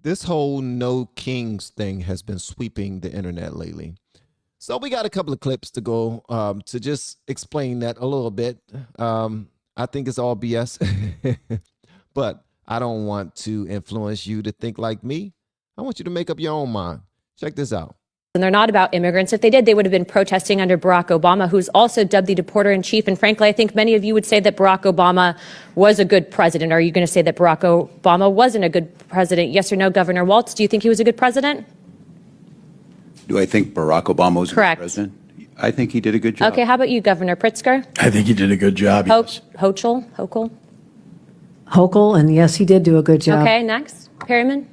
This whole no kings thing has been sweeping the internet lately. So we got a couple of clips to go to just explain that a little bit. I think it's all BS, but I don't want to influence you to think like me. I want you to make up your own mind. Check this out. And they're not about immigrants. If they did, they would have been protesting under Barack Obama, who's also dubbed the deporter in chief. And frankly, I think many of you would say that Barack Obama was a good president. Are you going to say that Barack Obama wasn't a good president? Yes or no, Governor Waltz? Do you think he was a good president? Do I think Barack Obama was a good Correct. president? I think he did a good job. Okay, how about you, Governor Pritzker? I think he did a good job. Yes. Hochul? Hochul, and yes, he did do a good job. Okay, next. Perryman?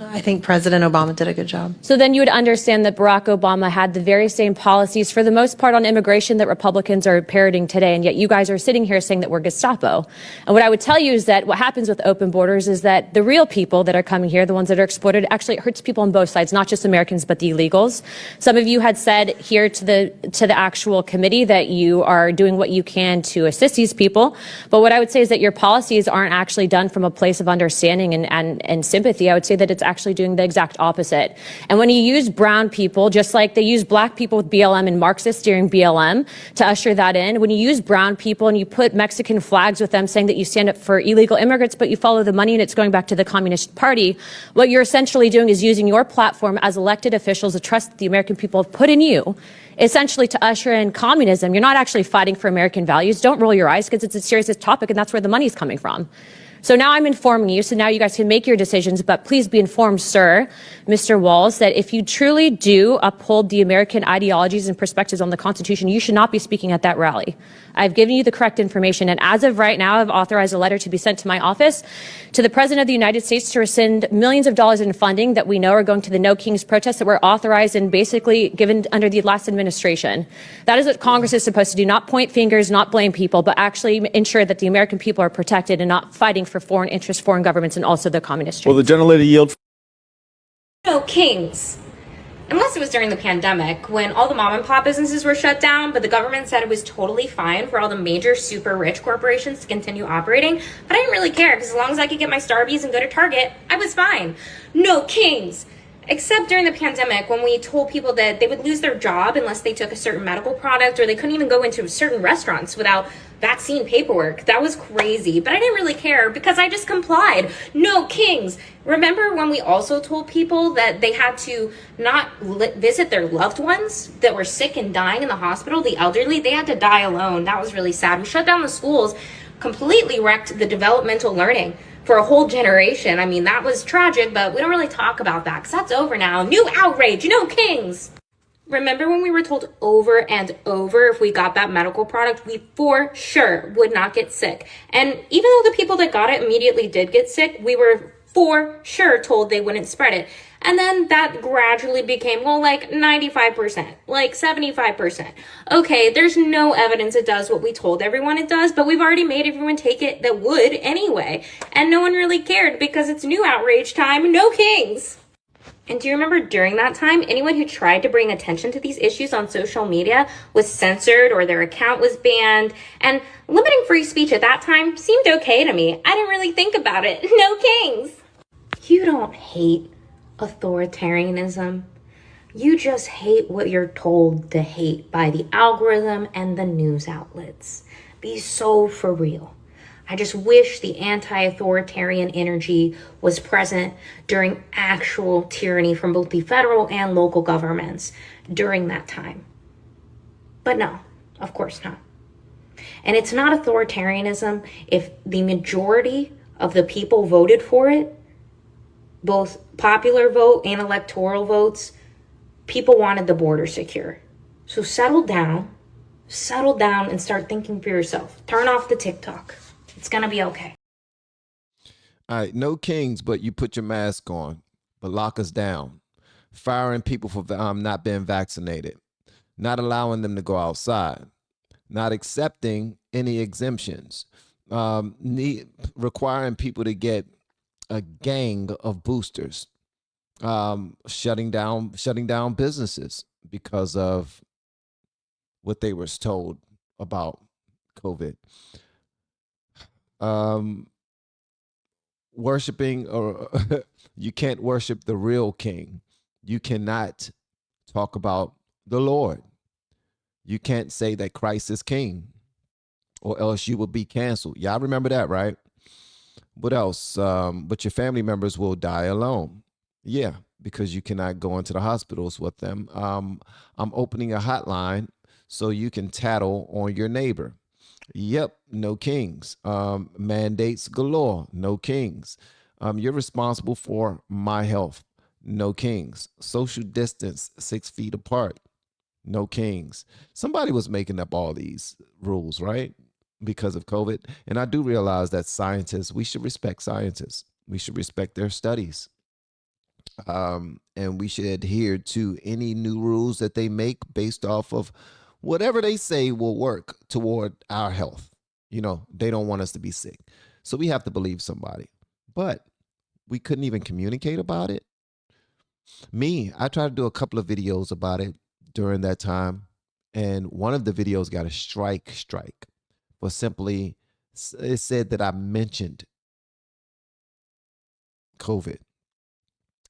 I think President Obama did a good job. So then you would understand that Barack Obama had the very same policies for the most part on immigration that Republicans are parroting today, and yet you guys are sitting here saying that we're Gestapo. And what I would tell you is that what happens with open borders is that the real people that are coming here, the ones that are exploited, actually it hurts people on both sides, not just Americans, but the illegals. Some of you had said here to the actual committee that you are doing what you can to assist these people. But what I would say is that your policies aren't actually done from a place of understanding and sympathy. I would say that it's actually doing the exact opposite. And when you use brown people, just like they use black people with BLM and Marxists during BLM to usher that in, when you use brown people and you put Mexican flags with them saying that you stand up for illegal immigrants, but you follow the money and it's going back to the Communist Party, what you're essentially doing is using your platform as elected officials, the trust that the American people have put in you, essentially to usher in communism. You're not actually fighting for American values. Don't roll your eyes because it's a serious topic and that's where the money's coming from. So now I'm informing you, so now you guys can make your decisions, but please be informed, sir, Mr. Walls, that if you truly do uphold the American ideologies and perspectives on the Constitution, you should not be speaking at that rally. I've given you the correct information, and as of right now, I've authorized a letter to be sent to my office to the President of the United States to rescind millions of dollars in funding that we know are going to the No Kings protests that were authorized and basically given under the last administration. That is what Congress is supposed to do, not point fingers, not blame people, but actually ensure that the American people are protected and not fighting for foreign interests, foreign governments, and also the communist. Will the gentlelady yield? No kings. Unless it was during the pandemic when all the mom and pop businesses were shut down, but the government said it was totally fine for all the major super rich corporations to continue operating. But I didn't really care because as long as I could get my Starbucks and go to Target, I was fine. No kings. Except during the pandemic when we told people that they would lose their job unless they took a certain medical product, or they couldn't even go into certain restaurants without vaccine paperwork. That was crazy, but I didn't really care because I just complied. No kings. Remember when we also told people that they had to not visit their loved ones that were sick and dying in the hospital, the elderly, they had to die alone. That was really sad. We shut down the schools, completely wrecked the developmental learning for a whole generation. I mean, that was tragic, but we don't really talk about that because that's over now. New outrage, no kings. Remember when we were told over and over if we got that medical product, we for sure would not get sick. And even though the people that got it immediately did get sick, we were for sure told they wouldn't spread it. And then that gradually became, well, like 95%, like 75%. Okay, there's no evidence it does what we told everyone it does, but we've already made everyone take it that would anyway. And no one really cared because it's new outrage time, no kings. And do you remember during that time, anyone who tried to bring attention to these issues on social media was censored or their account was banned? And limiting free speech at that time seemed okay to me. I didn't really think about it. No kings. You don't hate authoritarianism. You just hate what you're told to hate by the algorithm and the news outlets. Be so for real. I just wish the anti-authoritarian energy was present during actual tyranny from both the federal and local governments during that time. But no, of course not. And it's not authoritarianism if the majority of the people voted for it, both popular vote and electoral votes. People wanted the border secure. So settle down and start thinking for yourself. Turn off the TikTok. It's going to be okay. All right, no kings, but you put your mask on, but lock us down. Firing people for not being vaccinated, not allowing them to go outside, not accepting any exemptions, requiring people to get a gang of boosters, shutting down businesses because of what they were told about COVID. worshiping, or you can't worship the real king. You cannot talk about the Lord. You can't say that Christ is king, or else you will be canceled. Y'all remember that, right? What else? But your family members will die alone. Yeah, because you cannot go into the hospitals with them. I'm opening a hotline so you can tattle on your neighbor. Yep, no kings. Mandates galore, no kings. You're responsible for my health, no kings. Social distance, 6 feet apart, no kings. Somebody was making up all these rules, right? Because of COVID. And I do realize that scientists, we should respect scientists. We should respect their studies. And we should adhere to any new rules that they make based off of whatever they say will work toward our health. You know, they don't want us to be sick. So we have to believe somebody. But we couldn't even communicate about it. I tried to do a couple of videos about it during that time. And one of the videos got a strike for simply, it said that I mentioned COVID.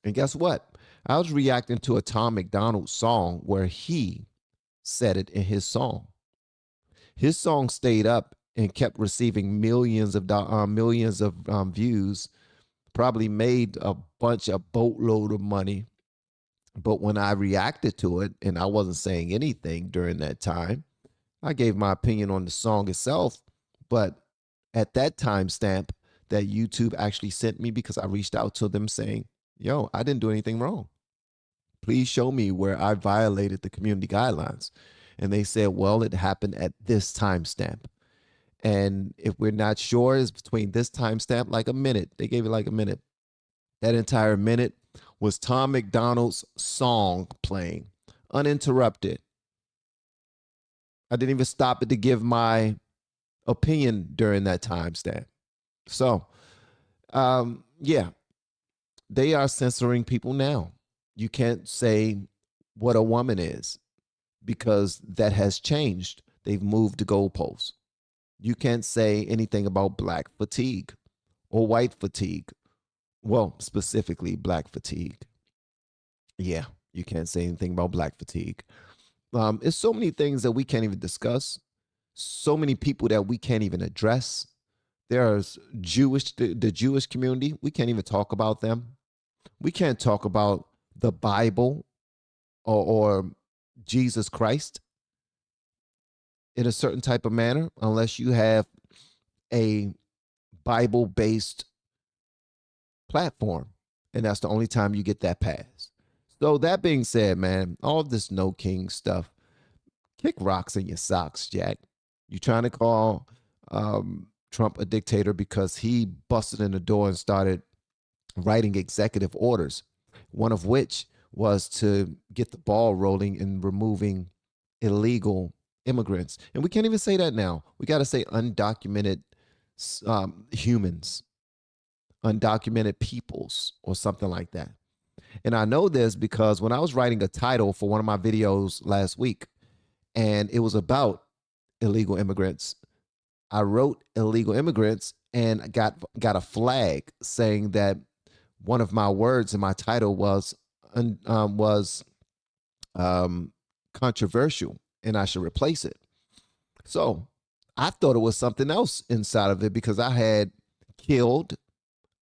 And guess what? I was reacting to a Tom McDonald song where he said it in his song. His song stayed up and kept receiving millions of views, probably made a boatload of money. But when I reacted to it, and I wasn't saying anything during that time, I gave my opinion on the song itself. But at that timestamp that YouTube actually sent me, because I reached out to them saying, yo, I didn't do anything wrong. Please show me where I violated the community guidelines. And they said, well, it happened at this timestamp. And if we're not sure, it's between this timestamp, like a minute. They gave it like a minute. That entire minute was Tom McDonald's song playing, uninterrupted. I didn't even stop it to give my opinion during that timestamp. So, yeah, they are censoring people now. You can't say what a woman is because that has changed. They've moved the goalposts. You can't say anything about black fatigue or white fatigue. Well, specifically black fatigue. Yeah, you can't say anything about black fatigue. It's so many things that we can't even discuss. So many people that we can't even address. There's the Jewish community. We can't even talk about them. We can't talk about the Bible or Jesus Christ in a certain type of manner unless you have a Bible-based platform. And that's the only time you get that pass. So that being said, man, all this no king stuff, kick rocks in your socks, Jack. You trying to call Trump a dictator because he busted in the door and started writing executive orders, one of which was to get the ball rolling in removing illegal immigrants. And we can't even say that now. We got to say undocumented humans, undocumented peoples, or something like that. And I know this because when I was writing a title for one of my videos last week, and it was about illegal immigrants, I wrote illegal immigrants and got a flag saying that one of my words in my title was controversial and I should replace it. So I thought it was something else inside of it because I had killed.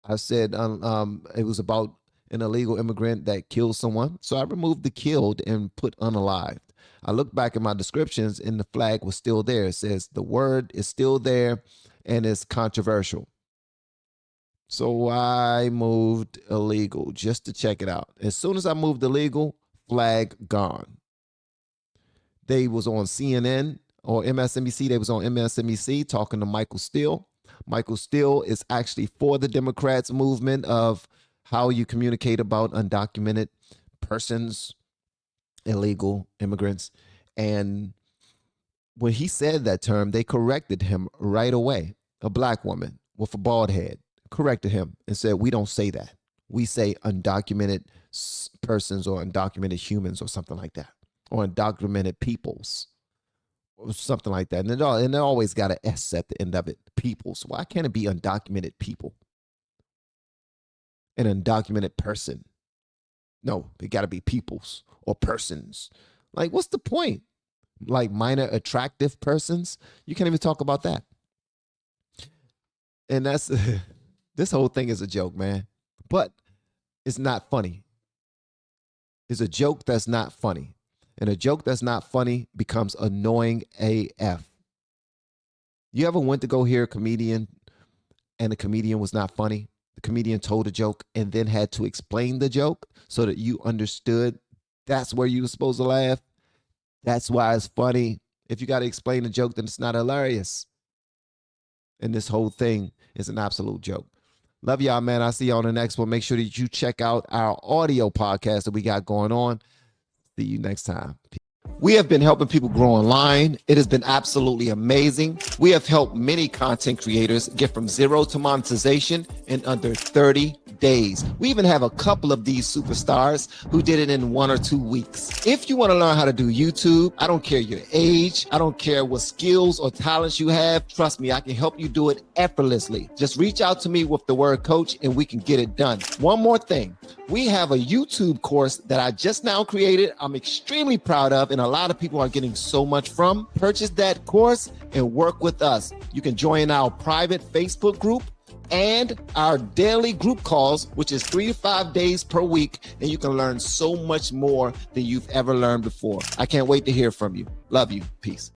I said it was about an illegal immigrant that killed someone. So I removed the killed and put unalived. I looked back at my descriptions and the flag was still there. It says the word is still there and it's controversial. So I moved illegal just to check it out. As soon as I moved illegal, flag gone. They was on CNN or MSNBC. They was on MSNBC talking to Michael Steele. Michael Steele is actually for the Democrats movement of how you communicate about undocumented persons, illegal immigrants. And when he said that term, they corrected him right away. A black woman with a bald head corrected him and said, we don't say that. We say undocumented persons or undocumented humans or something like that, or undocumented peoples or something like that. And it always got an S at the end of it, peoples. Why can't it be undocumented people? an undocumented person. No, it got to be peoples or persons. Like, what's the point? Like minor attractive persons? You can't even talk about that. And that's this whole thing is a joke, man. But it's not funny. It's a joke that's not funny. And a joke that's not funny becomes annoying AF. You ever went to go hear a comedian and the comedian was not funny? The comedian told a joke and then had to explain the joke so that you understood that's where you were supposed to laugh. That's why it's funny. If you got to explain the joke, then it's not hilarious. And this whole thing is an absolute joke. Love y'all, man. I'll see you on the next one. Make sure that you check out our audio podcast that we got going on. See you next time. We have been helping people grow online. It has been absolutely amazing. We have helped many content creators get from zero to monetization in under 30 days. We even have a couple of these superstars who did it in 1 or 2 weeks. If you want to learn how to do YouTube, I don't care your age, I don't care what skills or talents you have. Trust me, I can help you do it effortlessly. Just reach out to me with the word coach and we can get it done. One more thing. We have a YouTube course that I just now created. I'm extremely proud of, and a lot of people are getting so much from. Purchase that course and work with us. You can join our private Facebook group and our daily group calls, which is 3 to 5 days per week, and you can learn so much more than you've ever learned before. I can't wait to hear from you. Love you. Peace.